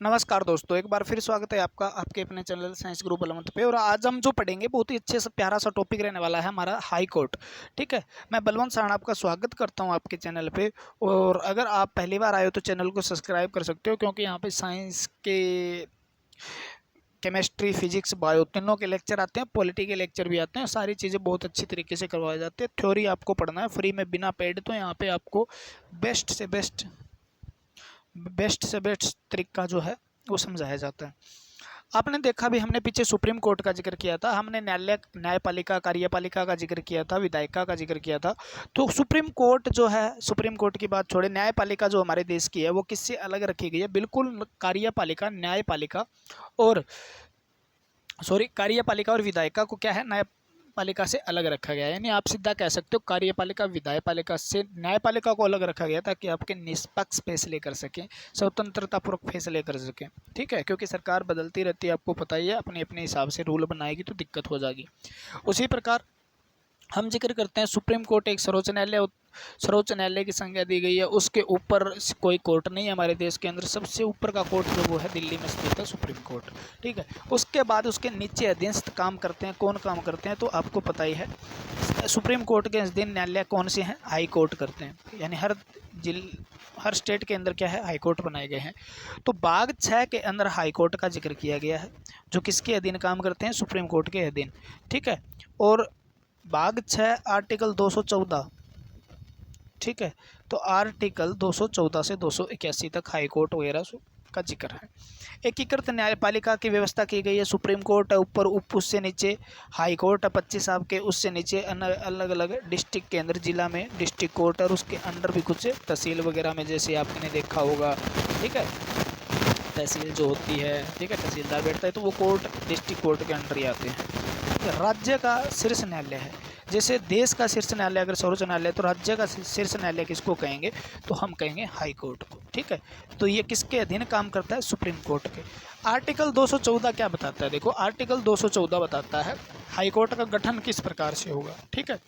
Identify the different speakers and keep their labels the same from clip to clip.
Speaker 1: नमस्कार दोस्तों, एक बार फिर स्वागत है आपका आपके अपने चैनल साइंस ग्रुप 11th पे। और आज हम जो पढ़ेंगे बहुत ही अच्छे से प्यारा सा टॉपिक रहने वाला है हमारा हाई कोर्ट। ठीक है, मैं बलवंत साहन आपका स्वागत करता हूं आपके चैनल पे। और अगर आप पहली बार आए हो तो चैनल को सब्सक्राइब कर सकते हो, क्योंकि यहाँ पे साइंस के केमिस्ट्री, फिजिक्स, बायो तीनों के लेक्चर आते हैं, पॉलिटी के लेक्चर भी आते हैं। सारी चीज़ें बहुत अच्छी तरीके से करवाई जाती है। थ्योरी आपको पढ़ना है फ्री में बिना पेड, तो यहाँ पे आपको बेस्ट से बेस्ट तरीका जो है वो समझाया जाता है। आपने देखा भी, हमने पीछे सुप्रीम कोर्ट का जिक्र किया था, हमने न्यायपालिका, कार्यपालिका का जिक्र किया था, विधायिका का जिक्र किया था। तो सुप्रीम कोर्ट जो है, सुप्रीम कोर्ट की बात छोड़े, न्यायपालिका जो हमारे देश की है वो किससे अलग रखी गई है? बिल्कुल कार्यपालिका, न्यायपालिका और कार्यपालिका और विधायिका को क्या है, न्यायपालिका से अलग रखा गया है। यानी आप सीधा कह सकते हो कार्यपालिका विधायपालिका से न्यायपालिका को अलग रखा गया ताकि आपके निष्पक्ष फैसले कर सकें, स्वतंत्रतापूर्वक फैसले कर सकें। ठीक है, क्योंकि सरकार बदलती रहती है, आपको पता ही है, अपने अपने हिसाब से रूल बनाएगी तो दिक्कत हो जाएगी। उसी प्रकार हम जिक्र करते हैं सुप्रीम कोर्ट एक सर्वोच्च न्यायालय की संज्ञा दी गई है। उसके ऊपर कोई कोर्ट नहीं है हमारे देश के अंदर। सबसे ऊपर का कोर्ट जो वो है दिल्ली में स्थित है, सुप्रीम कोर्ट। ठीक है, उसके बाद उसके नीचे अधीनस्थ काम करते हैं। कौन काम करते हैं तो आपको पता ही है। सुप्रीम कोर्ट के अधीन न्यायालय कौन से हैं? हाई कोर्ट करते हैं। यानी हर स्टेट के अंदर क्या है, हाई कोर्ट बनाए गए हैं। तो भाग 6 के अंदर हाई कोर्ट का जिक्र किया गया है, जो किसके अधीन काम करते हैं? सुप्रीम कोर्ट के अधीन। ठीक है, और भाग 6 आर्टिकल 214। ठीक है, तो आर्टिकल 214 से 281 तक हाई कोर्ट वगैरह का जिक्र है। एकीकृत न्यायपालिका की व्यवस्था की गई है। सुप्रीम कोर्ट है ऊपर, उससे नीचे हाई कोर्ट है 25 साहब के, उससे नीचे अलग अलग डिस्ट्रिक्ट के अंदर, जिला में डिस्ट्रिक्ट कोर्ट, और उसके अंडर भी कुछ तहसील वगैरह में, जैसे आपने देखा होगा। ठीक है, तहसील जो होती है, ठीक है, तहसीलदार बैठता है, तो वो कोर्ट डिस्ट्रिक्ट कोर्ट के अंडर ही आते हैं। राज्य का शीर्ष न्यायालय है। जैसे देश का शीर्ष न्यायालय अगर सर्वोच्च न्यायालय, तो राज्य का शीर्ष न्यायालय किसको कहेंगे? तो हम कहेंगे हाई कोर्ट को। ठीक है, तो ये किसके अधीन काम करता है? सुप्रीम कोर्ट के। आर्टिकल 214 क्या बताता है? देखो, आर्टिकल 214 बताता है हाई कोर्ट का गठन किस प्रकार से होगा। ठीक है,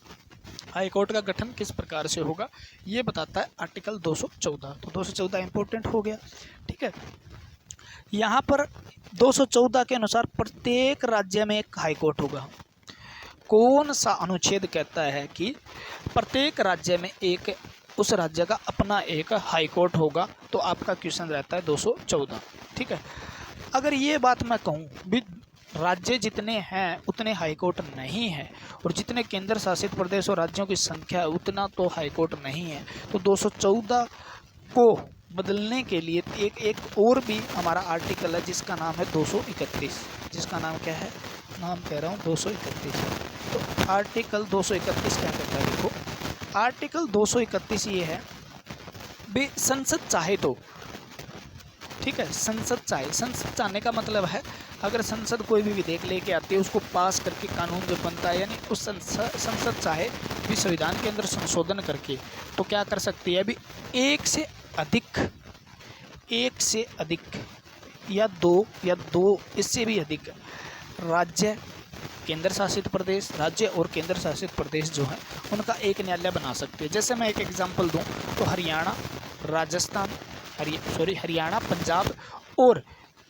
Speaker 1: हाई कोर्ट का गठन किस प्रकार से होगा ये बताता है आर्टिकल 214। तो 214 इंपॉर्टेंट हो गया। ठीक है, यहाँ पर 214 के अनुसार प्रत्येक राज्य में एक हाई कोर्ट होगा। कौन सा अनुच्छेद कहता है कि प्रत्येक राज्य में एक, उस राज्य का अपना एक हाई कोर्ट होगा? तो आपका क्वेश्चन रहता है 214। ठीक है, अगर ये बात मैं कहूँ भी राज्य जितने हैं उतने हाई कोर्ट नहीं है, और जितने केंद्र शासित प्रदेश और राज्यों की संख्या है उतना तो हाई कोर्ट नहीं है, तो 214 को बदलने के लिए एक और भी हमारा आर्टिकल है जिसका नाम है 231। जिसका नाम क्या है? नाम कह रहा हूँ 231। तो आर्टिकल 231 क्या कहता है? देखो, आर्टिकल 231 ये है भी संसद चाहे तो, ठीक है, संसद चाहने का मतलब है अगर संसद कोई भी विधेयक लेके आती है, उसको पास करके कानून जो बनता है, यानी उस संसद चाहे भी संविधान के अंदर संशोधन करके तो क्या कर सकती है? अभी एक से अधिक या दो इससे भी अधिक राज्य, केंद्र शासित प्रदेश, राज्य और केंद्र शासित प्रदेश जो है उनका एक न्यायालय बना सकते हैं। जैसे मैं एक एग्जांपल दूं तो हरियाणा, राजस्थान, हरियाणा, पंजाब और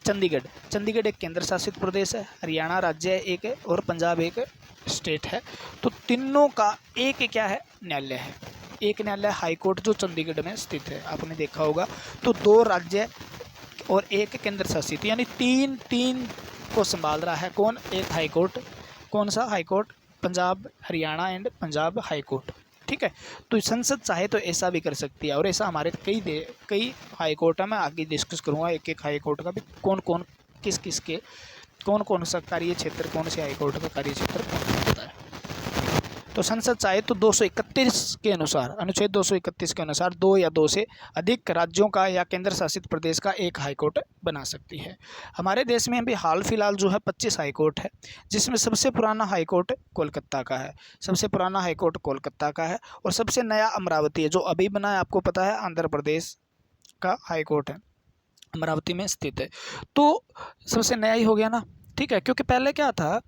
Speaker 1: चंडीगढ़ एक केंद्र शासित प्रदेश है, हरियाणा राज्य एक है और पंजाब एक स्टेट है। तो तीनों का एक क्या है? न्यायालय है। एक न्यायालय हाई कोर्ट जो चंडीगढ़ में स्थित है, आपने देखा होगा। तो 2 राज्य और एक केंद्र शासित, यानी तीन को संभाल रहा है कौन? एक हाई कोर्ट। कौन सा high court? Punjab, Haryana and Punjab high court. ठीक है, तो संसद चाहे तो ऐसा भी कर सकती है, और ऐसा हमारे कई हाई कोर्ट है। मैं आगे डिस्कस करूंगा एक हाई कोर्ट का भी, कौन किस के कौन सा कार्य क्षेत्र, कौन से हाई कोर्ट का कार्य क्षेत्र कौन होता है। तो संसद चाहे तो 231 के अनुसार, अनुच्छेद 231 के अनुसार 2 या 2 से अधिक राज्यों का या केंद्र शासित प्रदेश का एक हाई कोर्ट बना सकती है। हमारे देश में अभी हाल फिलहाल जो है 25 हाई कोर्ट है, जिसमें सबसे पुराना हाई कोर्ट कोलकाता का है। सबसे पुराना हाई कोर्ट कोलकाता का है, और सबसे नया अमरावती है, जो अभी बना है, आपको पता है, आंध्र प्रदेश का हाई कोर्ट है, अमरावती में स्थित है। तो सबसे नया ही हो गया ना। ठीक है, क्योंकि पहले क्या था,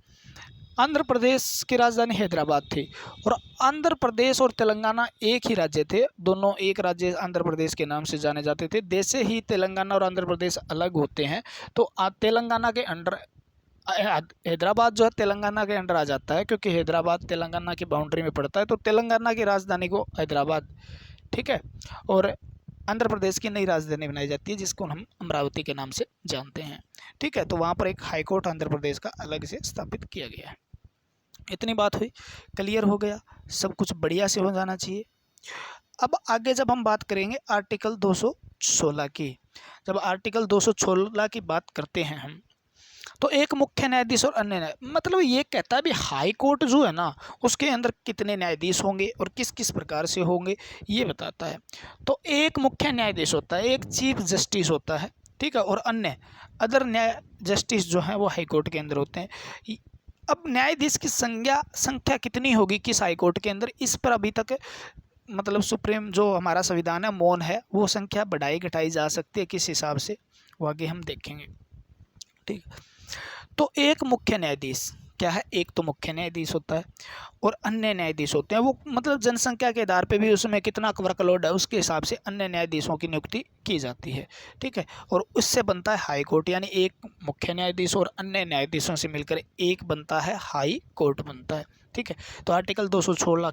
Speaker 1: आंध्र प्रदेश की राजधानी हैदराबाद थी। और आंध्र प्रदेश और तेलंगाना एक ही राज्य थे, दोनों एक राज्य आंध्र प्रदेश के नाम से जाने जाते थे। जैसे ही तेलंगाना और आंध्र प्रदेश अलग होते हैं तो तेलंगाना के अंडर हैदराबाद जो है तेलंगाना के अंडर आ जाता है, क्योंकि हैदराबाद तेलंगाना की बाउंड्री में पड़ता है, तो तेलंगाना की राजधानी को हैदराबाद, ठीक है, और आंध्र प्रदेश की नई राजधानी बनाई जाती है जिसको हम अमरावती के नाम से जानते हैं, ठीक है। तो वहाँ पर एक हाईकोर्ट आंध्र प्रदेश का अलग से स्थापित किया गया है। इतनी बात हुई, क्लियर हो गया, सब कुछ बढ़िया से हो जाना चाहिए। अब आगे जब हम बात करेंगे आर्टिकल 216 की, जब आर्टिकल 216 की बात करते हैं हम, तो एक मुख्य न्यायाधीश और अन्य मतलब ये कहता है भी हाई कोर्ट जो है ना उसके अंदर कितने न्यायाधीश होंगे और किस किस प्रकार से होंगे ये बताता है। तो एक मुख्य न्यायाधीश होता है, एक चीफ जस्टिस होता है, ठीक है, और अन्य अदर न्याय जस्टिस जो हैं वो हाई कोर्ट के अंदर होते हैं। अब न्यायाधीश की संख्या कितनी होगी किस हाई कोर्ट के अंदर, इस पर अभी तक मतलब सुप्रीम जो हमारा संविधान है मौन है, वो संख्या बढ़ाई घटाई जा सकती है किस हिसाब से वो आगे हम देखेंगे, ठीक। तो एक मुख्य न्यायाधीश क्या है, एक तो मुख्य न्यायाधीश होता है और अन्य न्यायाधीश होते हैं, वो मतलब जनसंख्या के आधार पे भी उसमें कितना वर्कलोड है उसके हिसाब से अन्य न्यायाधीशों की नियुक्ति की जाती है, ठीक है। और उससे बनता है हाई कोर्ट, यानी एक मुख्य न्यायाधीश और अन्य न्यायाधीशों से मिलकर एक बनता है हाई कोर्ट बनता है, ठीक है। तो आर्टिकल 216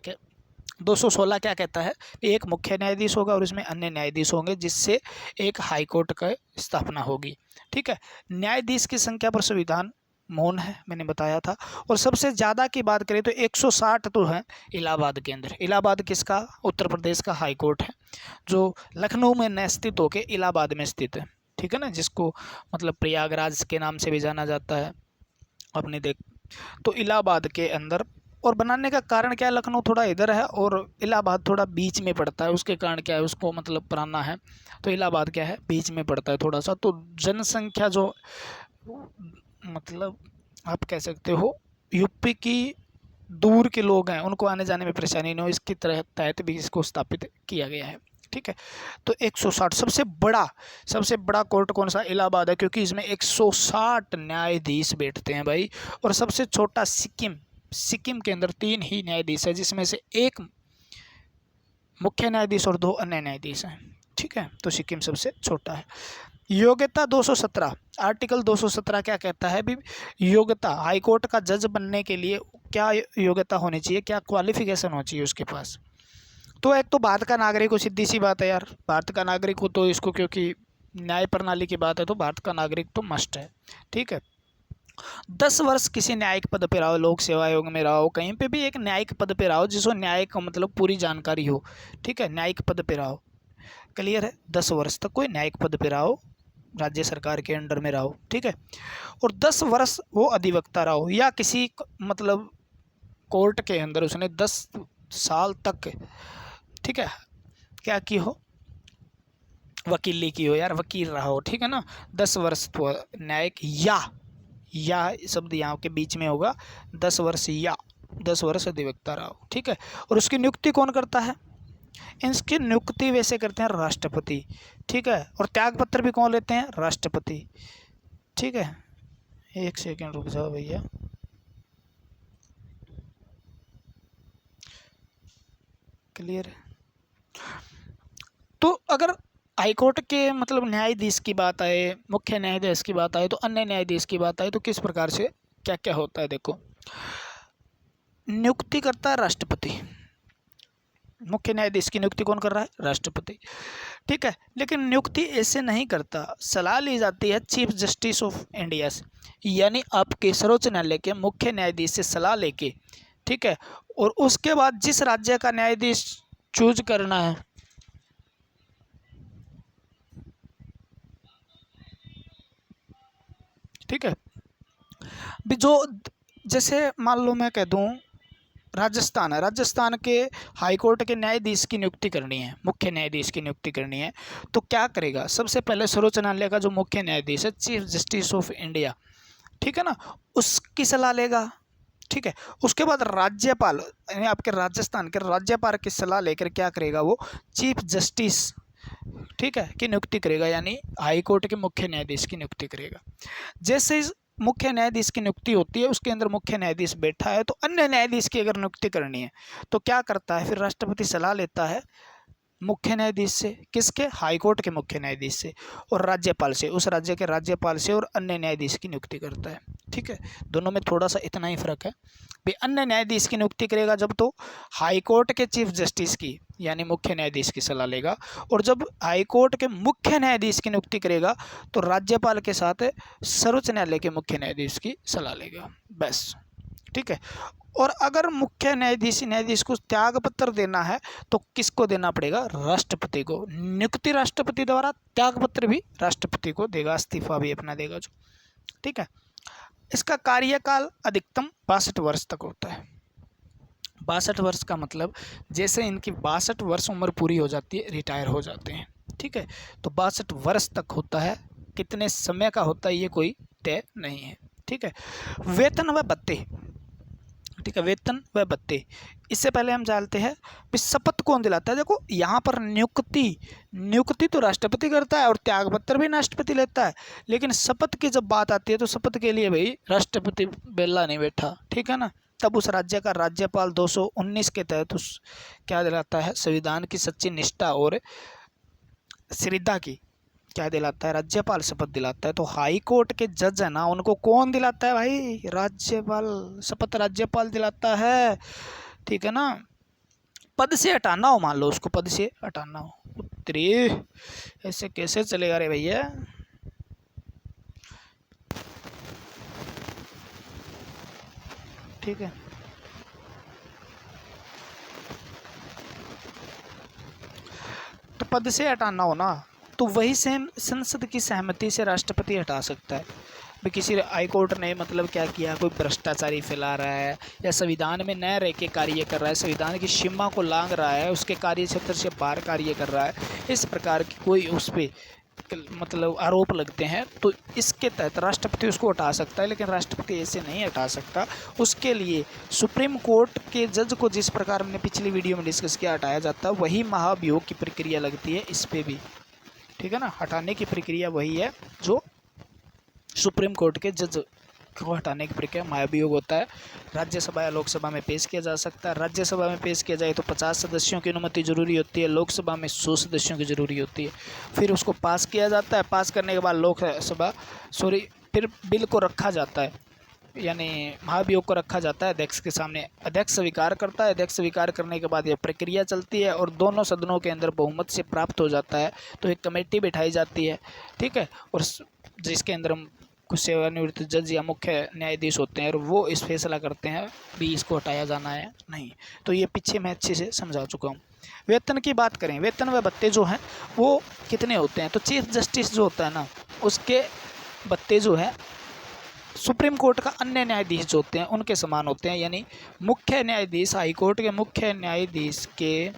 Speaker 1: क्या कहता है, एक मुख्य न्यायाधीश होगा और इसमें अन्य न्यायाधीश होंगे जिससे एक हाई कोर्ट का स्थापना होगी, ठीक है। न्यायाधीश की संख्या पर संविधान मौन है, मैंने बताया था। और सबसे ज़्यादा की बात करें तो 160 तो है इलाहाबाद के अंदर। इलाहाबाद किसका, उत्तर प्रदेश का हाई कोर्ट है जो लखनऊ में न स्थित होकर इलाहाबाद में स्थित है, ठीक है ना, जिसको मतलब प्रयागराज के नाम से भी जाना जाता है अपने देख। तो इलाहाबाद के अंदर, और बनाने का कारण क्या है, लखनऊ थोड़ा इधर है और इलाहाबाद थोड़ा बीच में पड़ता है, उसके कारण क्या है उसको मतलब बनाना है, तो इलाहाबाद क्या है बीच में पड़ता है थोड़ा सा। तो जनसंख्या जो मतलब आप कह सकते हो यूपी की दूर के लोग हैं उनको आने जाने में परेशानी नहीं हो, इसकी तहत भी इसको स्थापित किया गया है, ठीक है। तो 160 सबसे बड़ा कोर्ट कौन सा, इलाहाबाद है, क्योंकि इसमें 160 न्यायाधीश बैठते हैं भाई। और सबसे छोटा सिक्किम के अंदर 3 ही न्यायाधीश है, जिसमें से एक मुख्य न्यायाधीश और 2 अन्य न्यायाधीश हैं, ठीक है। तो सिक्किम सबसे छोटा है। योग्यता 217, आर्टिकल 217 क्या कहता है भी, योग्यता हाईकोर्ट का जज बनने के लिए क्या योग्यता होनी चाहिए, क्या क्वालिफिकेशन होनी चाहिए उसके पास। तो एक तो भारत का नागरिक हो, सीधी सी बात है यार, भारत का नागरिक हो तो इसको, क्योंकि न्याय प्रणाली की बात है तो भारत का नागरिक तो मस्ट है, ठीक है। 10 वर्ष किसी न्यायिक पद पे रहो, लोक सेवा आयोग में रहो, कहीं पे भी एक न्यायिक पद पे रहो जिसको न्याय का मतलब पूरी जानकारी हो, ठीक है, न्यायिक पद पे रहो, क्लियर है। 10 वर्ष तक कोई न्यायिक पद पे रहो, राज्य सरकार के अंडर में रहो, ठीक है। और 10 वर्ष वो अधिवक्ता रहो, या किसी मतलब कोर्ट के अंदर उसने 10 साल तक, ठीक है, क्या की हो, वकीली की हो, यार वकील रहा हो, ठीक है ना। 10 वर्ष तो न्यायिक या शब्द यहाँ के बीच में होगा, 10 वर्ष या 10 वर्ष अधिवक्ता रहा हो, ठीक है। और उसकी नियुक्ति कौन करता है, इसकी नियुक्ति वैसे करते हैं राष्ट्रपति, ठीक है। और त्यागपत्र भी कौन लेते हैं, राष्ट्रपति, ठीक है। एक सेकंड रुक जाओ भैया, क्लियर है। तो अगर हाईकोर्ट के मतलब न्यायाधीश की बात आए, मुख्य न्यायाधीश की बात आए, तो अन्य न्यायाधीश की बात आए तो किस प्रकार से क्या क्या होता है, देखो। नियुक्ति करता है राष्ट्रपति, मुख्य न्यायाधीश की नियुक्ति कौन कर रहा है, राष्ट्रपति, ठीक है। लेकिन नियुक्ति ऐसे नहीं करता, सलाह ली जाती है चीफ जस्टिस ऑफ इंडिया से, यानी आपके सर्वोच्च न्यायालय के मुख्य न्यायाधीश से सलाह लेके, ठीक है। और उसके बाद जिस राज्य का न्यायाधीश चूज करना है, ठीक है, जो जैसे मान लो मैं कह दूं राजस्थान है, राजस्थान के हाईकोर्ट के न्यायाधीश की नियुक्ति करनी है, मुख्य न्यायाधीश की नियुक्ति करनी है, तो क्या करेगा, सबसे पहले सर्वोच्च न्यायालय का जो मुख्य न्यायाधीश है चीफ जस्टिस ऑफ इंडिया, ठीक है ना, उसकी सलाह लेगा, ठीक है। उसके बाद राज्यपाल यानी आपके राजस्थान के राज्यपाल की सलाह लेकर क्या करेगा, वो चीफ जस्टिस, ठीक है, की नियुक्ति करेगा, यानी हाई कोर्ट के मुख्य न्यायाधीश की नियुक्ति करेगा। जैसे मुख्य न्यायाधीश की नियुक्ति होती है, उसके अंदर मुख्य न्यायाधीश बैठा है, तो अन्य न्यायाधीश की अगर नियुक्ति करनी है तो क्या करता है, फिर राष्ट्रपति सलाह लेता है मुख्य न्यायाधीश से, किसके, हाईकोर्ट के मुख्य न्यायाधीश से, और राज्यपाल से, उस राज्य के राज्यपाल से, और अन्य न्यायाधीश की नियुक्ति करता है। ठीक है, दोनों में थोड़ा सा इतना ही फर्क है। भी अन्य न्यायाधीश की नियुक्ति करेगा जब तो हाईकोर्ट के चीफ जस्टिस की यानी मुख्य न्यायाधीश की सलाह लेगा, और जब हाईकोर्ट के मुख्य न्यायाधीश की नियुक्ति करेगा तो राज्यपाल के साथ सर्वोच्च न्यायालय के मुख्य न्यायाधीश की सलाह लेगा, बस। ठीक है, और अगर मुख्य न्यायाधीश को त्याग पत्र देना है तो किसको देना पड़ेगा, राष्ट्रपति को। नियुक्ति राष्ट्रपति द्वारा, त्याग पत्र भी राष्ट्रपति को देगा, इस्तीफा भी अपना देगा जो। ठीक है, इसका कार्यकाल अधिकतम 62 वर्ष तक होता है। 62 वर्ष का मतलब जैसे इनकी 62 वर्ष उम्र पूरी हो जाती है, रिटायर हो जाते हैं। ठीक है, तो 62 वर्ष तक होता है, कितने समय का होता है ये कोई तय नहीं है। ठीक है, वेतन व भत्ते। ठीक है, वेतन व भत्ते, इससे पहले हम जानते हैं कि शपथ कौन दिलाता है। देखो यहाँ पर नियुक्ति तो राष्ट्रपति करता है और त्यागपत्र भी राष्ट्रपति लेता है, लेकिन शपथ की जब बात आती है तो शपथ के लिए भाई राष्ट्रपति बेला नहीं बैठा। ठीक है ना, तब उस राज्य का राज्यपाल 219 के तहत उस क्या दिलाता है, संविधान की सच्ची निष्ठा और श्रद्धा की क्या दिलाता है, राज्यपाल शपथ दिलाता है। तो हाई कोर्ट के जज है ना, उनको कौन दिलाता है भाई, राज्यपाल, शपथ राज्यपाल दिलाता है। ठीक है ना, पद से हटाना हो, मान लो उसको पद से हटाना हो, उत्तरी ऐसे कैसे चलेगा रे भैया। ठीक है, तो पद से हटाना हो ना, तो वही सेम संसद की सहमति से राष्ट्रपति हटा सकता है। भाई किसी हाई कोर्ट ने मतलब क्या किया, कोई भ्रष्टाचारी फैला रहा है या संविधान में न रह के कार्य कर रहा है, संविधान की सीमा को लांघ रहा है, उसके कार्य क्षेत्र से बाहर कार्य कर रहा है, इस प्रकार की कोई उस पर मतलब आरोप लगते हैं, तो इसके तहत राष्ट्रपति उसको हटा सकता है। लेकिन राष्ट्रपति ऐसे नहीं हटा सकता, उसके लिए सुप्रीम कोर्ट के जज को जिस प्रकार हमने पिछली वीडियो में डिस्कस किया हटाया जाता है, वही महाभियोग की प्रक्रिया लगती है इस पर भी। ठीक है ना, हटाने की प्रक्रिया वही है जो सुप्रीम कोर्ट के जज को हटाने की प्रक्रिया महाभियोग होता है। राज्यसभा या लोकसभा में पेश किया जा सकता है। राज्यसभा में पेश किया जाए तो 50 सदस्यों की अनुमति जरूरी होती है, लोकसभा में 100 सदस्यों की जरूरी होती है। फिर उसको पास किया जाता है, पास करने के बाद फिर बिल को रखा जाता है, यानी महाभियोग को रखा जाता है अध्यक्ष के सामने, अध्यक्ष स्वीकार करता है, अध्यक्ष स्वीकार करने के बाद यह प्रक्रिया चलती है और दोनों सदनों के अंदर बहुमत से प्राप्त हो जाता है तो एक कमेटी बिठाई जाती है। ठीक है, और जिसके अंदर हम कुछ सेवानिवृत्त जज या मुख्य न्यायाधीश होते हैं और वो इस फैसला करते हैं भी इसको हटाया जाना है नहीं। तो ये पीछे मैं अच्छे से समझा चुका हूँ। वेतन की बात करें, वेतन व भत्ते जो हैं वो कितने होते हैं, तो चीफ जस्टिस जो होता है ना, उसके भत्ते जो है सुप्रीम कोर्ट का अन्य न्यायाधीश जो होते हैं उनके समान होते हैं। यानी मुख्य न्यायाधीश, हाई कोर्ट के मुख्य न्यायाधीश के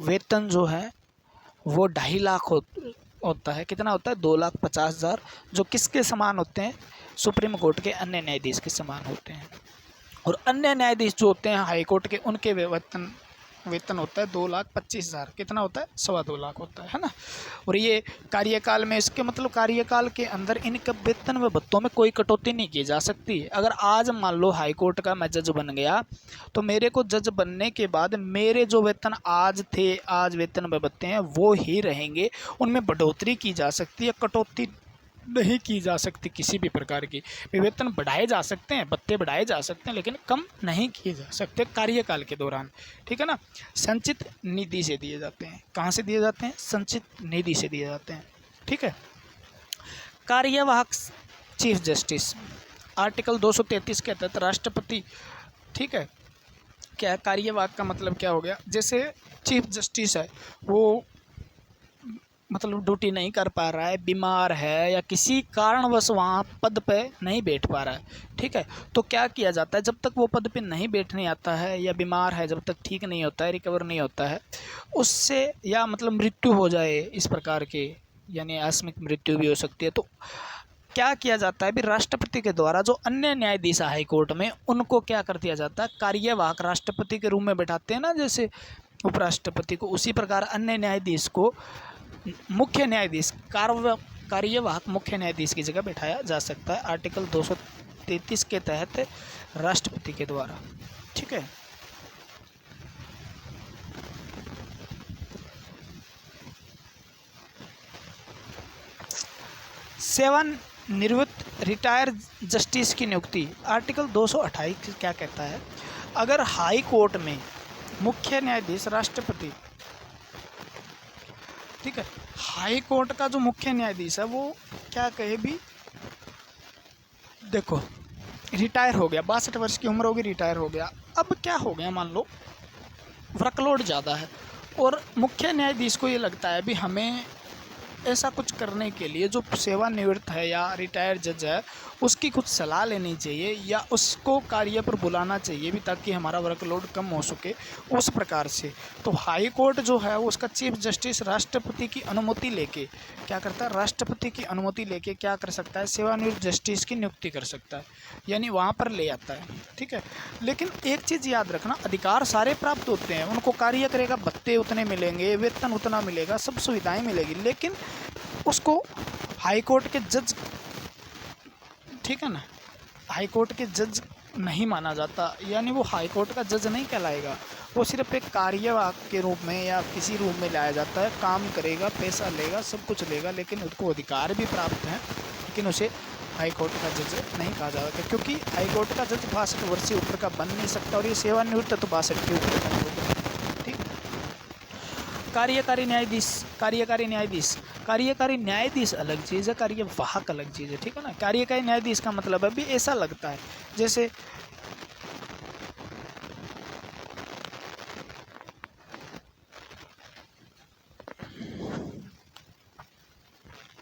Speaker 1: वेतन जो है वो 2.5 लाख होता है। कितना होता है, 2,50,000, जो किसके समान होते हैं, सुप्रीम कोर्ट के अन्य न्यायाधीश के समान होते हैं। और अन्य न्यायाधीश जो होते हैं हाई कोर्ट के, उनके वेतन होता है 2,25,000, कितना होता है, 2.25 लाख होता है ना। और ये कार्यकाल में, इसके मतलब कार्यकाल के अंदर इनके वेतन व भत्तों में कोई कटौती नहीं की जा सकती। अगर आज मान लो हाई कोर्ट का मैं जज बन गया तो मेरे को जज बनने के बाद मेरे जो वेतन आज थे, आज वेतन व भत्ते हैं वो ही रहेंगे, उनमें बढ़ोतरी की जा सकती है, कटौती नहीं की जा सकती किसी भी प्रकार की। वेतन बढ़ाए जा सकते हैं, भत्ते बढ़ाए जा सकते हैं, लेकिन कम नहीं किए जा सकते कार्यकाल के दौरान। ठीक है ना, संचित निधि से दिए जाते हैं। कहाँ से दिए जाते हैं, संचित निधि से दिए जाते हैं। ठीक है, कार्यवाहक चीफ जस्टिस, आर्टिकल 233 के तहत राष्ट्रपति, ठीक है, क्या कार्यवाहक का मतलब क्या हो गया, जैसे चीफ जस्टिस है वो मतलब ड्यूटी नहीं कर पा रहा है, बीमार है या किसी कारणवश वहाँ पद पे नहीं बैठ पा रहा है। ठीक है, तो क्या किया जाता है, जब तक वो पद पे नहीं बैठने आता है या बीमार है, जब तक ठीक नहीं होता है, रिकवर नहीं होता है उससे, या मतलब मृत्यु हो जाए इस प्रकार के, यानी आकस्मिक मृत्यु भी हो सकती है, तो क्या किया जाता है, भी राष्ट्रपति के द्वारा जो अन्य न्यायाधीश हाई कोर्ट में, उनको क्या कर दिया जाता है, कार्यवाहक, राष्ट्रपति के रूम में बैठाते हैं ना जैसे उपराष्ट्रपति को, उसी प्रकार अन्य न्यायाधीश को मुख्य न्यायाधीश कार्यवाहक मुख्य न्यायाधीश की जगह बैठाया जा सकता है आर्टिकल 233 के तहत राष्ट्रपति के द्वारा। ठीक है। सेवानिवृत्त रिटायर जस्टिस की नियुक्ति, आर्टिकल 228 क्या कहता है? अगर हाई कोर्ट में मुख्य न्यायाधीश राष्ट्रपति, ठीक है, हाई कोर्ट का जो मुख्य न्यायाधीश है वो क्या कहे भी, देखो रिटायर हो गया, 62 वर्ष की उम्र होगी, रिटायर हो गया। अब क्या हो गया, मान लो वर्कलोड ज़्यादा है और मुख्य न्यायाधीश को ये लगता है भी हमें ऐसा कुछ करने के लिए जो सेवानिवृत्त है या रिटायर जज है उसकी कुछ सलाह लेनी चाहिए या उसको कार्य पर बुलाना चाहिए भी, ताकि हमारा वर्कलोड कम हो सके। उस प्रकार से तो हाई कोर्ट जो है उसका चीफ जस्टिस राष्ट्रपति की अनुमति लेके क्या करता है, राष्ट्रपति की अनुमति लेके क्या कर सकता है, सेवानिवृत्त जस्टिस की नियुक्ति कर सकता है, यानी वहाँ पर ले आता है। ठीक है। लेकिन एक चीज़ याद रखना, अधिकार सारे प्राप्त होते हैं, उनको कार्य करेगा भत्ते उतने मिलेंगे, वेतन उतना मिलेगा, सब सुविधाएं मिलेगी, लेकिन उसको हाई कोर्ट के जज, ठीक है ना, हाई कोर्ट के जज नहीं माना जाता, यानी वो हाई कोर्ट का जज नहीं कहलाएगा, वो सिर्फ एक कार्यवाहक के रूप में या किसी रूप में लाया जाता है, काम करेगा, पैसा लेगा, सब कुछ लेगा, लेकिन उसको अधिकार भी प्राप्त हैं, लेकिन उसे हाई कोर्ट का जज नहीं कहा जाता, क्योंकि हाई कोर्ट का जज 62 वर्ष से ऊपर का बन नहीं सकता और ये सेवानिवृत्त तो 62 के ऊपर का होगा। ठीक। कार्यकारी न्यायाधीश, कार्यकारी न्यायाधीश, कार्यकारी न्यायाधीश अलग चीज़ है, कार्यवाहक अलग चीज़ है। ठीक है ना। कार्यकारी न्यायाधीश का मतलब अभी ऐसा लगता है जैसे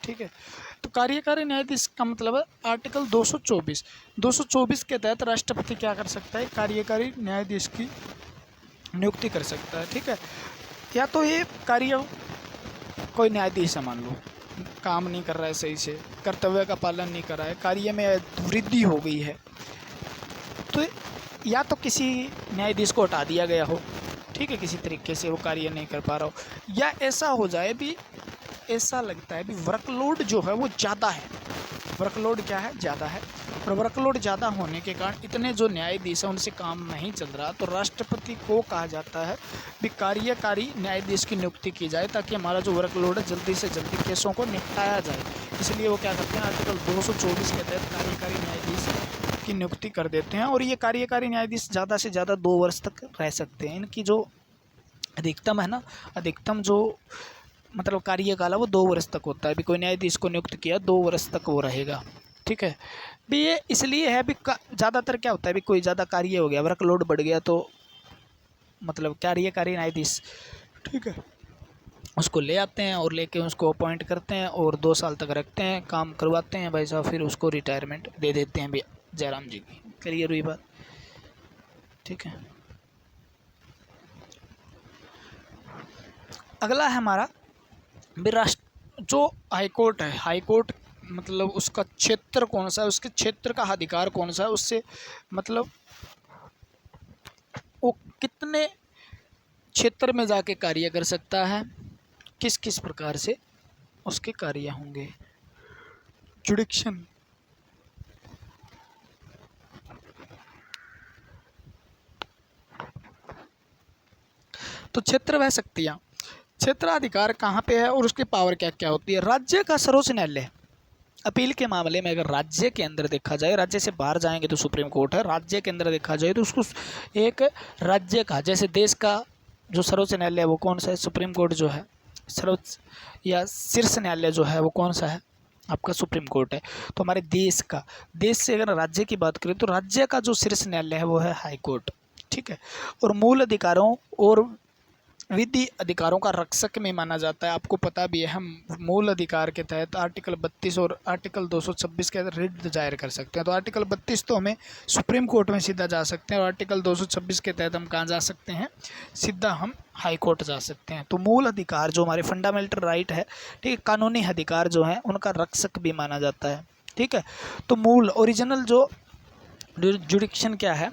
Speaker 1: ठीक है, तो कार्यकारी न्यायाधीश का मतलब है आर्टिकल 224 के तहत राष्ट्रपति क्या कर सकता है, कार्यकारी न्यायाधीश की नियुक्ति कर सकता है। ठीक है। या तो ये कार्य कोई न्यायाधीश है, मान लो काम नहीं कर रहा है सही से, कर्तव्य का पालन नहीं कर रहा है, कार्य में वृद्धि हो गई है, तो या तो किसी न्यायाधीश को हटा दिया गया हो, ठीक है, किसी तरीके से वो कार्य नहीं कर पा रहा हो, या ऐसा हो जाए भी, ऐसा लगता है भी वर्कलोड जो है वो ज़्यादा है, वर्कलोड क्या है, ज़्यादा है, और वर्कलोड ज़्यादा होने के कारण इतने जो न्यायाधीश हैं उनसे काम नहीं चल रहा, तो राष्ट्रपति को कहा जाता है भी कार्यकारी न्यायाधीश की नियुक्ति की जाए, ताकि हमारा जो वर्कलोड है जल्दी से जल्दी केसों को निपटाया जाए। इसलिए वो क्या करते हैं, आर्टिकल 224 के तहत कार्यकारी न्यायाधीश की नियुक्ति कर देते हैं, और ये कार्यकारी न्यायाधीश ज़्यादा से ज़्यादा 2 वर्ष तक रह सकते हैं। इनकी जो अधिकतम है ना, अधिकतम जो मतलब कार्यकाल है वो 2 वर्ष तक होता है। भी कोई न्यायाधीश को नियुक्त किया 2 वर्ष तक वो रहेगा। ठीक है। भी ये इसलिए है भी ज़्यादातर क्या होता है भी कोई ज़्यादा कार्य हो गया, वर्कलोड बढ़ गया, तो मतलब कार्यकारी न्यायाधीश, ठीक है, उसको ले आते हैं और लेके उसको अपॉइंट करते हैं और 2 साल तक रखते हैं, काम करवाते हैं भाई साहब, फिर उसको रिटायरमेंट दे देते हैं भैया जयराम जी की। क्लियर हुई बात? ठीक है। अगला है हमारा राष्ट्र जो हाईकोर्ट है, हाईकोर्ट मतलब उसका क्षेत्र कौन सा है, उसके क्षेत्र का अधिकार कौन सा है, उससे मतलब वो कितने क्षेत्र में जाके कार्य कर सकता है, किस किस प्रकार से उसके कार्य होंगे। जुडिक्शन, तो क्षेत्र वह शक्तियाँ, क्षेत्राधिकार कहाँ पे है और उसकी पावर क्या क्या होती है। राज्य का सर्वोच्च न्यायालय अपील के मामले में अगर राज्य के अंदर देखा जाए, राज्य से बाहर जाएंगे तो सुप्रीम कोर्ट है, राज्य के अंदर देखा जाए तो उसको एक राज्य का, जैसे देश का जो सर्वोच्च न्यायालय है वो कौन सा है, सुप्रीम कोर्ट जो है, सर्वोच्च या शीर्ष न्यायालय जो है वो कौन सा है, आपका सुप्रीम कोर्ट है। तो हमारे देश का, देश से अगर राज्य की बात करें तो राज्य का जो शीर्ष न्यायालय है वो है हाई कोर्ट। ठीक है। और मूल अधिकारों और विधि अधिकारों का रक्षक में माना जाता है। आपको पता भी है, हम मूल अधिकार के तहत आर्टिकल 32 और आर्टिकल 226 के रिट दायर कर सकते हैं। तो आर्टिकल 32 तो हमें सुप्रीम कोर्ट में सीधा जा सकते हैं और आर्टिकल 226 के तहत हम कहाँ जा सकते हैं, सीधा हम हाई कोर्ट जा सकते हैं। तो मूल अधिकार जो हमारे फंडामेंटल राइट है, ठीक है, कानूनी अधिकार जो है उनका रक्षक भी माना जाता है। ठीक है। तो मूल ओरिजिनल जो जुडिक्शन क्या है,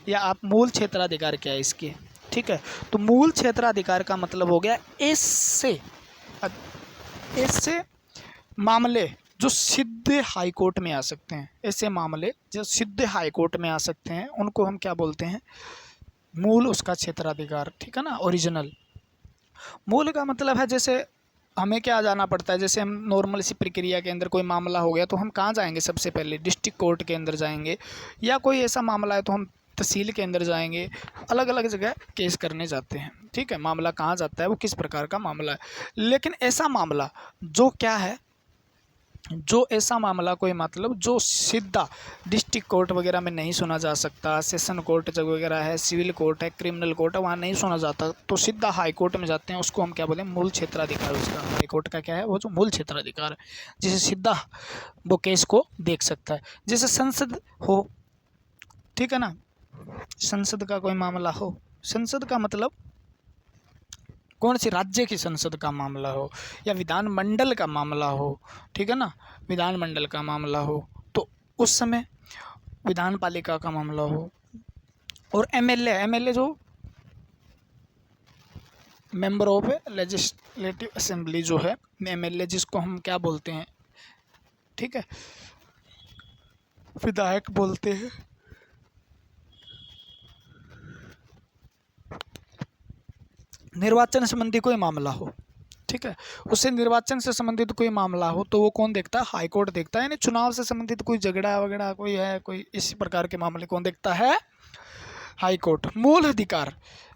Speaker 1: या आप मूल क्षेत्राधिकार क्या है इसके। ठीक है। तो मूल क्षेत्राधिकार का मतलब हो गया इससे मामले जो सीधे हाई कोर्ट में आ सकते हैं, ऐसे मामले जो सीधे हाई कोर्ट में आ सकते हैं उनको हम क्या बोलते हैं, मूल उसका क्षेत्राधिकार। ठीक है ना, ओरिजिनल। मूल का मतलब है जैसे हमें क्या जाना पड़ता है, जैसे हम नॉर्मल सी प्रक्रिया के अंदर कोई मामला हो गया तो हम कहाँ जाएंगे, सबसे पहले डिस्ट्रिक्ट कोर्ट के अंदर जाएंगे, या कोई ऐसा मामला है तो हम तहसील के अंदर जाएंगे, अलग अलग जगह केस करने जाते हैं। ठीक है, मामला कहाँ जाता है, वो किस प्रकार का मामला है। लेकिन ऐसा मामला जो क्या है, जो ऐसा मामला कोई मतलब जो सीधा डिस्ट्रिक्ट कोर्ट वगैरह में नहीं सुना जा सकता, सेशन कोर्ट जब वगैरह है, सिविल कोर्ट है, क्रिमिनल कोर्ट है, वहाँ नहीं सुना जाता, तो सीधा हाई कोर्ट में जाते हैं, उसको हम क्या बोलें, मूल क्षेत्राधिकार। उसका हाई कोर्ट का क्या है, वो जो मूल क्षेत्राधिकार है, जिसे सीधा वो केस को देख सकता है। जैसे संसद हो, ठीक है ना, संसद का कोई मामला हो, संसद का मतलब कौन सी राज्य की संसद का मामला हो, या विधानमंडल का मामला हो, ठीक है ना, विधानमंडल का मामला हो, तो उस समय विधान पालिका का मामला हो। और एमएलए जो मेंबर ऑफ लेजिस्लेटिव असेंबली जो है, एमएलए जिसको हम क्या बोलते हैं, ठीक है, विधायक बोलते हैं। निर्वाचन संबंधी कोई मामला हो, ठीक है, उससे निर्वाचन से संबंधित कोई मामला हो तो वो कौन देखता है, हाई कोर्ट देखता है। यानी चुनाव से संबंधित कोई झगड़ा वगैरह कोई है, कोई इसी प्रकार के मामले कौन देखता है, हाई कोर्ट। मूल अधिकार,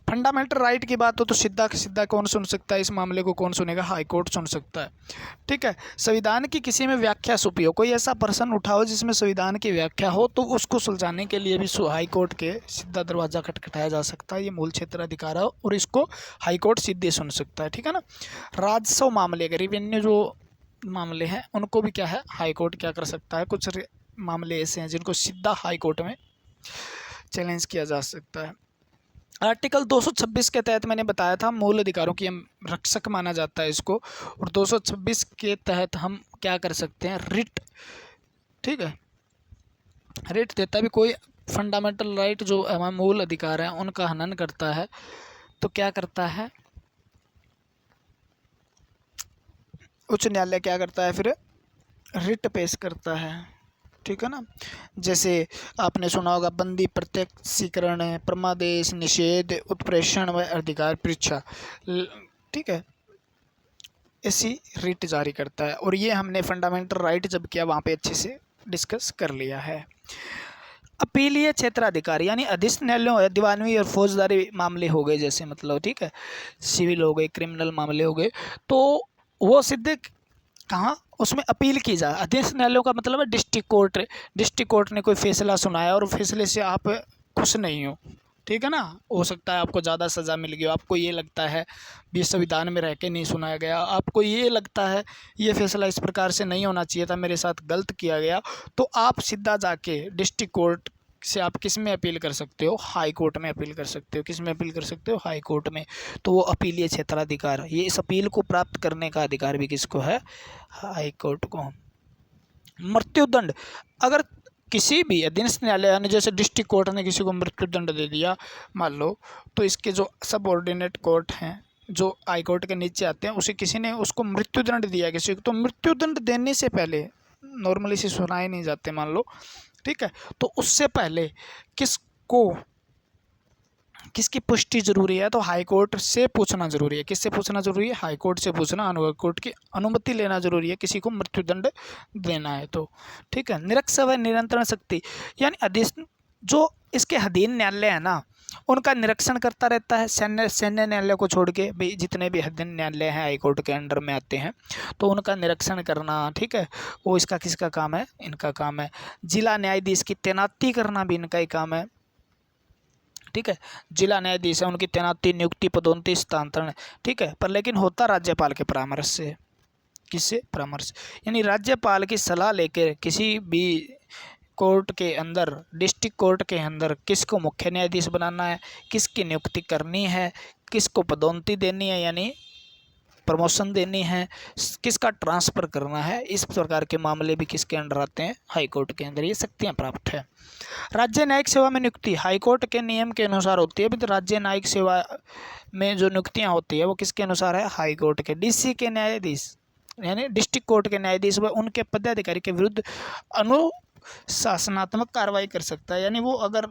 Speaker 1: फंडामेंटल राइट की बात हो तो सीधा कौन सुन सकता है, इस मामले को कौन सुनेगा, हाई कोर्ट सुन सकता है। ठीक है, संविधान की किसी में व्याख्या छुपी हो, कोई ऐसा प्रश्न उठाओ जिसमें संविधान की व्याख्या हो, तो उसको सुलझाने के लिए भी हाई कोर्ट के सीधा दरवाजा खटखटाया जा सकता है। ये मूल क्षेत्र अधिकार है और इसको हाई कोर्ट सीधे सुन सकता है। ठीक है ना, राजस्व मामले, अगर रेवेन्यू जो मामले हैं उनको भी क्या है, हाई कोर्ट क्या कर सकता है। कुछ मामले ऐसे हैं जिनको सीधा हाई कोर्ट में चैलेंज किया जा सकता है। आर्टिकल 226 के तहत मैंने बताया था मूल अधिकारों की हम रक्षक माना जाता है इसको, और 226 के तहत हम क्या कर सकते हैं, रिट। ठीक है, रिट देता भी कोई फंडामेंटल राइट जो हमारे मूल अधिकार हैं उनका हनन करता है तो क्या करता है, उच्च न्यायालय क्या करता है, फिर रिट पेश करता है। ठीक है ना, जैसे आपने सुना होगा बंदी, प्रत्यक्षीकरण, परमादेश, निषेध, उत्प्रेषण व अधिकार परीक्षा। ठीक है, ऐसी रिट जारी करता है। और ये हमने फंडामेंटल राइट जब किया वहाँ पे अच्छे से डिस्कस कर लिया है। अपीलीय क्षेत्राधिकार यानी अधीश न्यायालयों, दीवानवी और फौजदारी मामले हो गए जैसे, मतलब ठीक है, सिविल हो गए, क्रिमिनल मामले हो गए, तो वो सीधे कहाँ, उसमें अपील की जाए। अधीश न्यायालयों का मतलब है डिस्ट्रिक्ट कोर्ट। डिस्ट्रिक्ट कोर्ट ने कोई फैसला सुनाया और फैसले से आप खुश नहीं हो, ठीक है ना, हो सकता है आपको ज़्यादा सज़ा मिल गई, आपको ये लगता है भी संविधान में रह के नहीं सुनाया गया, आपको ये लगता है ये फैसला इस प्रकार से नहीं होना चाहिए था, मेरे साथ गलत किया गया, तो आप सीधा जाके डिस्ट्रिक्ट कोर्ट से आप किस में अपील कर सकते हो, हाई कोर्ट में अपील कर सकते हो। किस में अपील कर सकते हो, हाई कोर्ट में। तो वो अपीलीय क्षेत्राधिकार, ये इस अपील को प्राप्त करने का अधिकार भी किसको है, हाई कोर्ट को। मृत्युदंड, अगर किसी भी अधीनस्थ न्यायालय ने, जैसे डिस्ट्रिक्ट कोर्ट ने किसी को मृत्युदंड दे दिया मान लो, तो इसके जो सबऑर्डिनेट कोर्ट हैं जो हाई कोर्ट के नीचे आते हैं, उसे किसी ने उसको मृत्युदंड दिया किसी को, तो मृत्युदंड देने से पहले नॉर्मली से सुनाए नहीं जाते मान लो, ठीक है, तो उससे पहले किसकी पुष्टि जरूरी है, तो हाई कोर्ट से पूछना जरूरी है। किससे पूछना जरूरी है, हाई कोर्ट से पूछना, अनुगत कोर्ट की अनुमति लेना जरूरी है किसी को मृत्युदंड देना है तो। ठीक है, निरक्ष व नियंत्रण शक्ति यानी अधीश जो इसके अधीन न्यायालय है ना, उनका निरीक्षण करता रहता है। सैन्य न्यायालय को छोड़ के भाई जितने भी अधीन न्यायालय हैं हाई कोर्ट के अंडर में आते हैं, तो उनका निरीक्षण करना, ठीक है, वो इसका किसका काम है, इनका काम है। जिला न्यायाधीश की तैनाती करना भी इनका ही काम है। ठीक है, जिला न्यायाधीश है, उनकी तैनाती, नियुक्ति, पदोन्नति, स्थानांतरण, ठीक है, पर लेकिन होता राज्यपाल के परामर्श से। किससे, परामर्श, यानी राज्यपाल की सलाह लेकर किसी भी कोर्ट के अंदर, डिस्ट्रिक्ट कोर्ट के अंदर किसको मुख्य न्यायाधीश बनाना है, किसकी नियुक्ति करनी है, किसको पदोन्नति देनी है यानी प्रमोशन देनी है, किसका ट्रांसफ़र करना है, इस प्रकार के मामले भी किसके अंडर आते हैं, हाई कोर्ट के अंदर। ये शक्तियाँ प्राप्त है। राज्य न्यायिक सेवा में नियुक्ति हाई कोर्ट के नियम के अनुसार होती है। तो राज्य न्यायिक सेवा में जो नियुक्तियाँ होती है वो किसके अनुसार है, हाई कोर्ट के। डीसी के न्यायाधीश यानी डिस्ट्रिक्ट कोर्ट के न्यायाधीश व उनके पदाधिकारी के विरुद्ध अनुशासनात्मक कार्रवाई कर सकता है। यानी वो अगर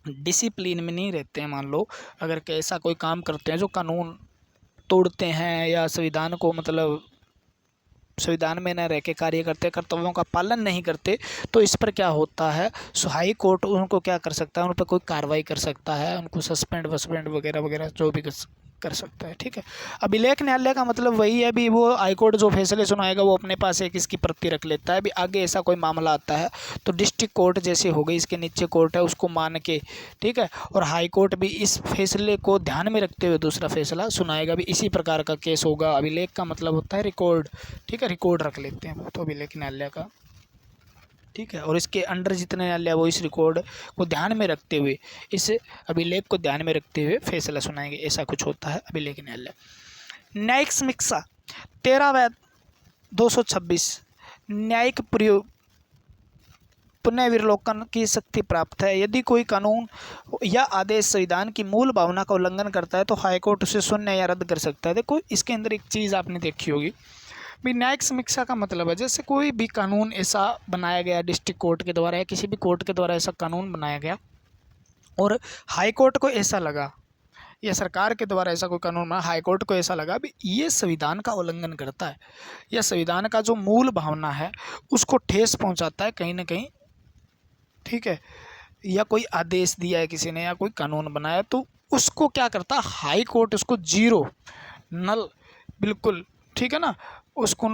Speaker 1: डिसिप्लिन में नहीं रहते हैं, मान लो अगर ऐसा कोई काम करते हैं जो कानून तोड़ते हैं या संविधान को मतलब संविधान में न रह के कार्य करते, कर्तव्यों का पालन नहीं करते, तो इस पर क्या होता है, हाई कोर्ट उनको क्या कर सकता है, उन पर कोई कार्रवाई कर सकता है, उनको सस्पेंड वगैरह वगैरह जो भी कर सकता है। ठीक है, अभिलेख न्यायालय का मतलब वही है, अभी वो हाई कोर्ट जो फैसले सुनाएगा वो अपने पास एक इसकी प्रति रख लेता है। अभी आगे ऐसा कोई मामला आता है तो डिस्ट्रिक्ट कोर्ट जैसे हो गई, इसके नीचे कोर्ट है, उसको मान के, ठीक है, और हाई कोर्ट भी इस फैसले को ध्यान में रखते हुए दूसरा फैसला सुनाएगा। भी इसी प्रकार का केस होगा। अभिलेख का मतलब होता है रिकॉर्ड, ठीक है, रिकॉर्ड रख लेते हैं वो तो अभिलेख न्यायालय का, ठीक है, और इसके अंडर जितने न्यायालय वो इस रिकॉर्ड को ध्यान में रखते हुए, इस अभिलेख को ध्यान में रखते हुए फैसला सुनाएंगे, ऐसा कुछ होता है अभिलेख न्यायालय। न्यायिक समीक्षा 13/226 न्यायिक पुनर्विलोकन की शक्ति प्राप्त है। यदि कोई कानून या आदेश संविधान की मूल भावना का उल्लंघन करता है तो हाईकोर्ट उसे शून्य या रद्द कर सकता है। देखो इसके अंदर एक चीज़ आपने देखी होगी भी, न्यायिक समीक्षा का मतलब है जैसे कोई भी कानून ऐसा बनाया गया डिस्ट्रिक्ट कोर्ट के द्वारा या किसी भी कोर्ट के द्वारा ऐसा कानून बनाया गया और हाई कोर्ट को ऐसा लगा या सरकार के द्वारा ऐसा कोई कानून बना, हाई कोर्ट को ऐसा लगा भी ये संविधान का उल्लंघन करता है या संविधान का जो मूल भावना है उसको ठेस पहुंचाता है कहीं ना कहीं, ठीक है, या कोई आदेश दिया है किसी ने या कोई कानून बनाया, तो उसको क्या करता है हाई कोर्ट, उसको जीरो, नल, बिल्कुल, ठीक है ना, उसको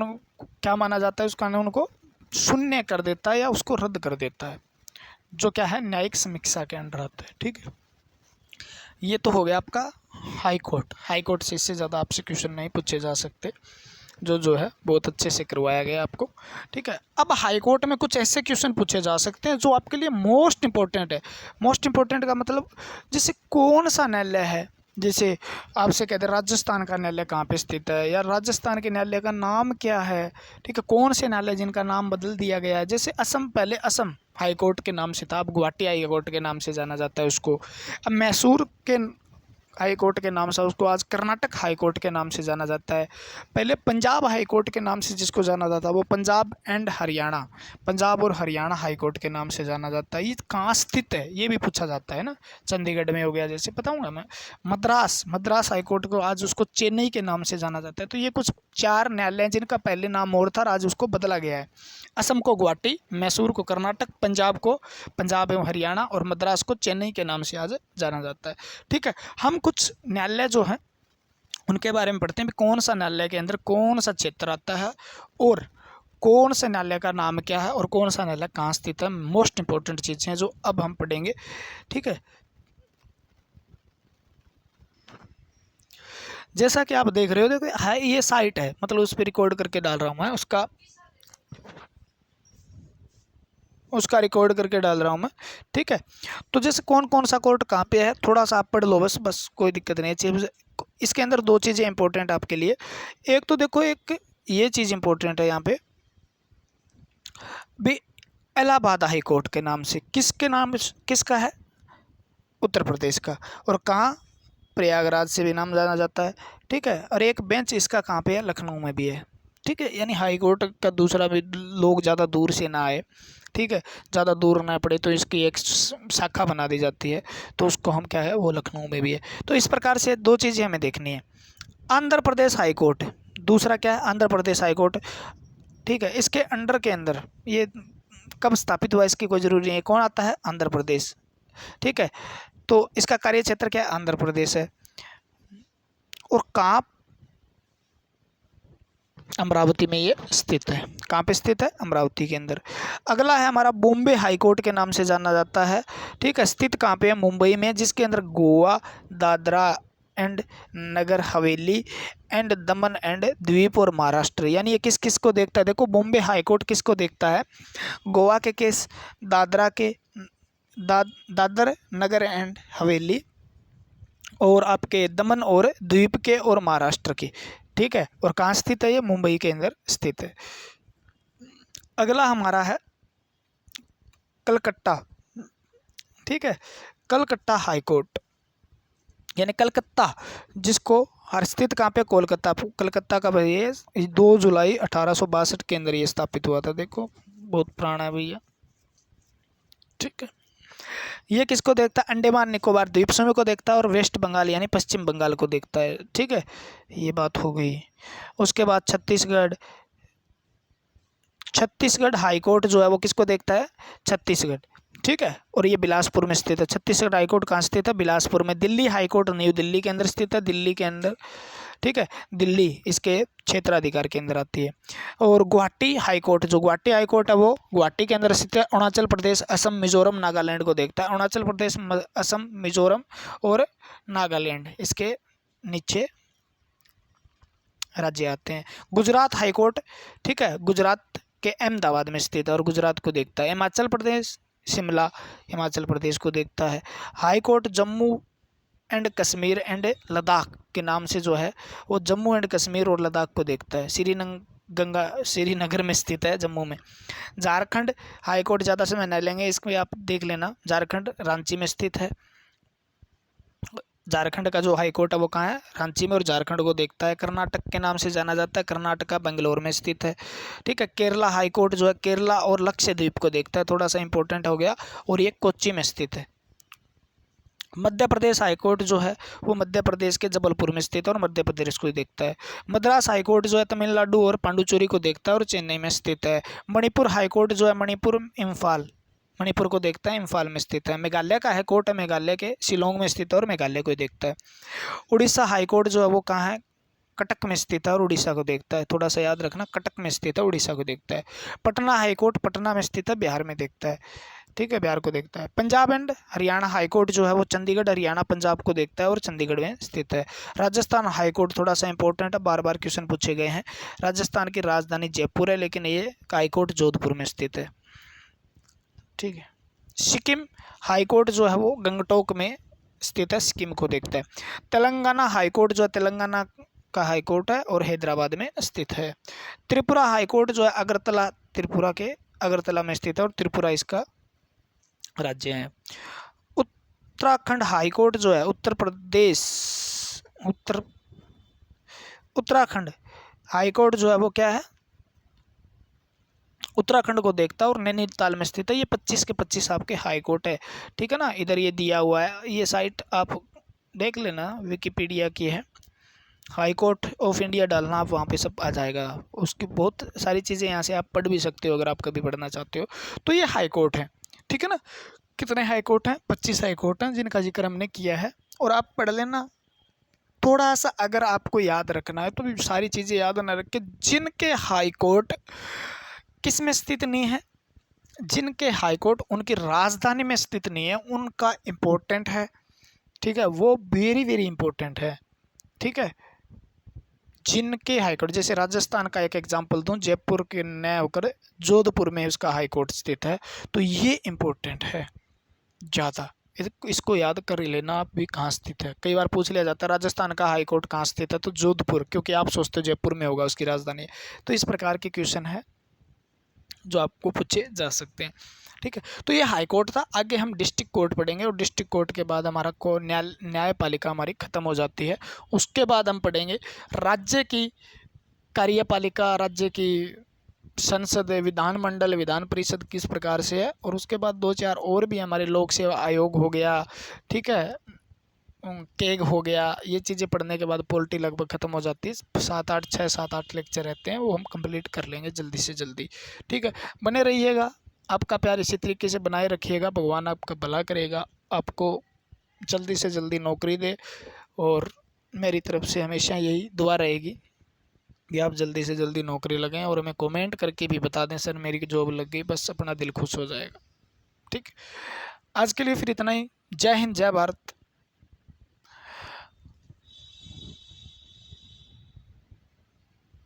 Speaker 1: क्या माना जाता है, उस कानून को शून्य कर देता है या उसको रद्द कर देता है, जो क्या है न्यायिक समीक्षा के अंडर आता है। ठीक है, ये तो हो गया आपका हाई कोर्ट। हाई कोर्ट से इससे ज़्यादा आपसे क्वेश्चन नहीं पूछे जा सकते, जो है बहुत अच्छे से करवाया गया आपको। ठीक है, अब हाई कोर्ट में कुछ ऐसे क्वेश्चन पूछे जा सकते हैं जो आपके लिए मोस्ट इंपॉर्टेंट है। मोस्ट इंपॉर्टेंट का मतलब जैसे कौन सा न्यायालय है, जैसे आपसे कहते हैं राजस्थान का न्यायालय कहाँ पे स्थित है या राजस्थान के न्यायालय का नाम क्या है, ठीक है, कौन से न्यायालय जिनका नाम बदल दिया गया है। जैसे असम, पहले असम हाई कोर्ट के नाम से था, अब गुवाहाटी हाई कोर्ट के नाम से जाना जाता है उसको। अब मैसूर के हाई कोर्ट के नाम से उसको आज कर्नाटक हाई कोर्ट के नाम से जाना जाता है। पहले पंजाब हाई कोर्ट के नाम से जिसको जाना जाता है वो पंजाब एंड हरियाणा, पंजाब और हरियाणा हाई कोर्ट के नाम से जाना जाता है। ये कहाँ स्थित है ये भी पूछा जाता है ना, चंडीगढ़ में हो गया, जैसे बताऊंगा मैं। मद्रास हाई कोर्ट को आज उसको चेन्नई के नाम से जाना जाता है। तो ये कुछ 4 न्यायालय हैं जिनका पहले नाम और था, आज उसको बदला गया है। असम को गुवाहाटी, मैसूर को कर्नाटक, पंजाब को पंजाब एवं हरियाणा और मद्रास को चेन्नई के नाम से आज जाना जाता है। ठीक है, हम कुछ न्यायालय जो हैं उनके बारे में पढ़ते हैं, कौन सा न्यायालय के अंदर कौन सा क्षेत्र आता है और कौन सा न्यायालय का नाम क्या है और कौन सा न्यायालय कहाँ स्थित है। मोस्ट इंपॉर्टेंट चीज़ें हैं जो अब हम पढ़ेंगे। ठीक है, जैसा कि आप देख रहे हो, देखो है ये साइट है, मतलब उस पर रिकॉर्ड करके डाल रहा हूँ मैं, उसका रिकॉर्ड करके डाल रहा हूँ मैं। ठीक है, तो जैसे कौन कौन सा कोर्ट कहाँ पे है थोड़ा सा आप पढ़ लो, बस कोई दिक्कत नहीं है। इसके अंदर 2 चीज़ें इंपॉर्टेंट आपके लिए। एक तो देखो, एक ये चीज़ इंपॉर्टेंट है यहाँ पे भी, इलाहाबाद हाई कोर्ट के नाम से किसका है, उत्तर प्रदेश का, और कहाँ, प्रयागराज से भी नाम जाना जाता है। ठीक है, और एक बेंच इसका कहाँ पे है, लखनऊ में भी है। ठीक है, यानी हाई कोर्ट का दूसरा भी लोग ज़्यादा दूर से ना आए, ठीक है, ज़्यादा दूर ना पड़े, तो इसकी एक शाखा बना दी जाती है, तो उसको हम क्या है वो लखनऊ में भी है। तो इस प्रकार से 2 चीज़ें हमें देखनी है। आंध्र प्रदेश हाई कोर्ट, दूसरा क्या है, आंध्र प्रदेश हाई कोर्ट। ठीक है, इसके अंडर के अंदर ये कब स्थापित हुआ इसकी कोई ज़रूरी नहीं है, कौन आता है, आंध्र प्रदेश। ठीक है, तो इसका कार्य क्षेत्र क्या है, आंध्र प्रदेश है, और कहाँ, अमरावती में ये स्थित है। कहाँ पे स्थित है, अमरावती के अंदर। अगला है हमारा बॉम्बे हाई कोर्ट के नाम से जाना जाता है। ठीक है, स्थित कहाँ पे है, मुंबई में, जिसके अंदर Goa, Dadra and Nagar Haveli and Daman and द्वीप और महाराष्ट्र, यानी ये किस किस को देखता है। देखो बॉम्बे हाई कोर्ट किसको देखता है, गोवा के केस, दादरा के दादर नगर एंड हवेली, और आपके दमन और द्वीप के और महाराष्ट्र के। ठीक है, और कहाँ स्थित है ये, मुंबई के अंदर स्थित है। अगला हमारा है कलकत्ता। ठीक है, कलकत्ता हाई कोर्ट, यानी कलकत्ता जिसको और स्थित कहाँ पे, कोलकाता। कलकत्ता का भाई ये 2 जुलाई 1862 के अंदर ये स्थापित हुआ था। देखो बहुत पुराना है भैया, ठीक है। ये किसको देखता है, अंडमान निकोबार द्वीप समूह को देखता है और वेस्ट बंगाल यानी पश्चिम बंगाल को देखता है, ठीक है। ये बात हो गई। उसके बाद छत्तीसगढ़, छत्तीसगढ़ हाईकोर्ट जो है वो किसको देखता है, छत्तीसगढ़, ठीक है। और ये बिलासपुर में स्थित है। छत्तीसगढ़ हाईकोर्ट कहाँ स्थित है, बिलासपुर में। दिल्ली हाईकोर्ट न्यू दिल्ली के अंदर स्थित है, दिल्ली के अंदर, ठीक है। दिल्ली इसके क्षेत्राधिकार के अंदर आती है। और गुवाहाटी हाईकोर्ट, जो गुवाहाटी हाईकोर्ट है वो गुवाहाटी के अंदर स्थित है। अरुणाचल प्रदेश, असम, मिजोरम, नागालैंड को देखता है। अरुणाचल प्रदेश, असम, मिजोरम और नागालैंड इसके नीचे राज्य आते हैं। गुजरात हाईकोर्ट, ठीक है, गुजरात के अहमदाबाद में स्थित है और गुजरात को देखता है। हिमाचल प्रदेश, शिमला हिमाचल प्रदेश को देखता है। High court Jammu and Kashmir and Ladakh के नाम से जो है वो जम्मू एंड कश्मीर और लद्दाख को देखता है। श्रीनगर में स्थित है, जम्मू में। झारखंड हाई कोर्ट ज़्यादा समय नहीं लेंगे, इसको आप देख लेना। झारखंड रांची में स्थित है। झारखंड का जो हाई कोर्ट है वो कहाँ है, रांची में, और झारखंड को देखता है। कर्नाटक के नाम से जाना जाता है, कर्नाटका बेंगलोर में स्थित है, ठीक है। केरला हाई कोर्ट जो है केरला और लक्षद्वीप को देखता है, थोड़ा सा इंपॉर्टेंट हो गया, और ये कोच्चि में स्थित है। मध्य प्रदेश हाईकोर्ट जो है वो मध्य प्रदेश के जबलपुर में स्थित है और मध्य प्रदेश को ही देखता है। मद्रास हाईकोर्ट जो है तमिलनाडु और पांडुचेरी को देखता है और चेन्नई में स्थित है। मणिपुर हाईकोर्ट जो है मणिपुर, इम्फाल, मणिपुर को देखता है, इम्फाल में स्थित है। मेघालय का हाईकोर्ट है मेघालय के शिलोंग में स्थित है और मेघालय को ही देखता है। उड़ीसा हाईकोर्ट जो है वो कहाँ है, कटक में स्थित है और उड़ीसा को देखता है। थोड़ा सा याद रखना, कटक में स्थित है, उड़ीसा को देखता है। पटना हाईकोर्ट पटना में स्थित है, बिहार में देखता है, ठीक है, बिहार को देखता है। पंजाब एंड हरियाणा हाईकोर्ट जो है वो चंडीगढ़, हरियाणा, पंजाब को देखता है और चंडीगढ़ में स्थित है। राजस्थान हाईकोर्ट थोड़ा सा इंपॉर्टेंट है, बार बार क्वेश्चन पूछे गए हैं। राजस्थान की राजधानी जयपुर है, लेकिन ये हाईकोर्ट जोधपुर में स्थित है, ठीक है। सिक्किम हाईकोर्ट जो है वो गंगटोक में स्थित है, सिक्किम को देखता है। तेलंगाना हाईकोर्ट जो है तेलंगाना का हाईकोर्ट है और हैदराबाद में स्थित है। त्रिपुरा हाईकोर्ट जो है अगरतला, त्रिपुरा के अगरतला में स्थित है और त्रिपुरा इसका राज्य है। उत्तराखंड हाईकोर्ट जो है उत्तराखंड हाईकोर्ट जो है वो क्या है, उत्तराखंड को देखता है और नैनीताल में स्थित है। ये 25 के 25 आपके हाई कोर्ट है, ठीक है ना। इधर ये दिया हुआ है, ये साइट आप देख लेना, विकिपीडिया की है। हाई कोर्ट ऑफ इंडिया डालना आप, वहाँ पे सब आ जाएगा। उसकी बहुत सारी चीज़ें यहाँ से आप पढ़ भी सकते हो अगर आप कभी पढ़ना चाहते हो। तो ये हाई कोर्ट है, ठीक है ना। कितने हाई कोर्ट हैं, 25 हाई कोर्ट हैं जिनका जिक्र हमने किया है, और आप पढ़ लेना। थोड़ा सा अगर आपको याद रखना है तो सारी चीज़ें याद ना रख के, जिनके हाई कोर्ट किस में स्थित नहीं है, जिनके हाईकोर्ट उनकी राजधानी में स्थित नहीं है, उनका इम्पोर्टेंट है, ठीक है, वो वेरी वेरी इंपॉर्टेंट है, ठीक है। जिनके हाईकोर्ट, जैसे राजस्थान का एक एग्जांपल दूं, जयपुर के न होकर जोधपुर में उसका हाईकोर्ट स्थित है, तो ये इम्पोर्टेंट है ज़्यादा। इसको याद कर ही लेना आप भी कहाँ स्थित है। कई बार पूछ लिया जाता है राजस्थान का हाईकोर्ट कहाँ स्थित है, तो जोधपुर, क्योंकि आप सोचते हो जयपुर में होगा उसकी राजधानी। तो इस प्रकार के क्वेश्चन है जो आपको पूछे जा सकते हैं, ठीक है। तो ये हाई कोर्ट था। आगे हम डिस्ट्रिक्ट कोर्ट पढ़ेंगे और डिस्ट्रिक्ट कोर्ट के बाद हमारा को न्यायपालिका हमारी खत्म हो जाती है। उसके बाद हम पढ़ेंगे राज्य की कार्यपालिका, राज्य की संसद, विधानमंडल, विधान परिषद किस प्रकार से है, और उसके बाद 2-4 और भी हमारे लोक सेवा आयोग हो गया, ठीक है, केग हो गया। ये चीज़ें पढ़ने के बाद पॉलिटी लगभग ख़त्म हो जाती है। 7-8 लेक्चर रहते हैं, वो हम कंप्लीट कर लेंगे जल्दी से जल्दी, ठीक है। बने रहिएगा, आपका प्यार इसी तरीके से बनाए रखिएगा। भगवान आपका भला करेगा, आपको जल्दी से जल्दी नौकरी दे, और मेरी तरफ से हमेशा यही दुआ रहेगी कि आप जल्दी से जल्दी नौकरी लगें, और हमें कमेंट करके भी बता दें सर मेरी जॉब लग गई, बस अपना दिल खुश हो जाएगा, ठीक। आज के लिए फिर इतना ही। जय हिंद, जय भारत।